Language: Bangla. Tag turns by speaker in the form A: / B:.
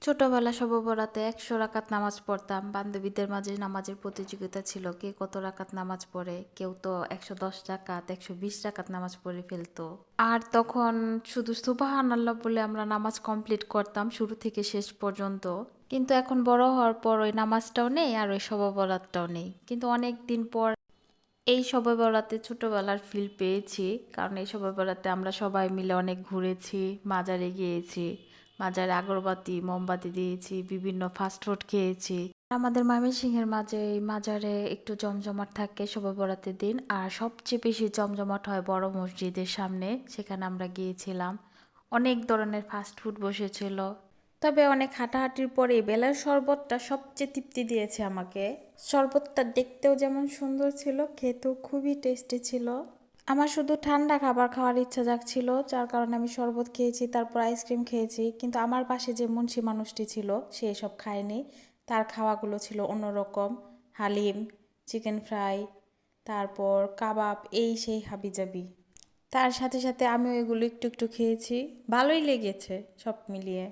A: ছোটবেলা শবে বরাতে ১০০ রাকাত নামাজ পড়তাম। বান্ধবীদের মাঝে নামাজের প্রতিযোগিতা ছিল। কে কত রাকাত নামাজ পড়ে। কেউ তো ১১০ রাকাত, ১২০ রাকাত নামাজ পড়ে ফেলতো। আর তখন শুধু সুবহানাল্লাহ বলে আমরা নামাজ কমপ্লিট করতাম শুরু থেকে শেষ পর্যন্ত। কিন্তু এখন বড় হওয়ার পর ওই নামাজটাও নেই আর ওই শবে বরাতটাও নেই। কিন্তু অনেক দিন পর এই শবে বরাতে ছোটবেলার ফিল পেয়েছি। কারণ এই শবে বরাতে আমরা সবাই মিলে অনেক ঘুরেছি, মাজারে গিয়েছি, মাজারে আগরবাতি মোমবাতি দিয়েছি, বিভিন্ন ফাস্টফুড খেয়েছি। আমাদের ময়মনসিংহের মাঝে এই মাজারে একটু জমজমাট থাকে শবে বরাতের দিন। আর সবচেয়ে বেশি জমজমাট হয় বড় মসজিদের সামনে, সেখানে আমরা গিয়েছিলাম। অনেক ধরনের ফাস্টফুড বসেছিল। তবে অনেক হাঁটাহাঁটির পরে বেলার শরবতটা সবচেয়ে তৃপ্তি দিয়েছে আমাকে। শরবতটা দেখতেও যেমন সুন্দর ছিল, খেতেও খুবই টেস্টি ছিল। আমার শুধু ঠান্ডা খাবার খাওয়ার ইচ্ছা জাগছিল, যার কারণে আমি শরবত খেয়েছি, তারপর আইসক্রিম খেয়েছি। কিন্তু আমার পাশে যে মুন্সি মানুষটি ছিল সে এসব খায়নি। তার খাওয়াগুলো ছিল অন্যরকম। হালিম, চিকেন ফ্রাই, তারপর কাবাব, এই সেই হাবিজাবি। তার সাথে সাথে আমিও এগুলো একটু একটু খেয়েছি। ভালোই লেগেছে সব মিলিয়ে।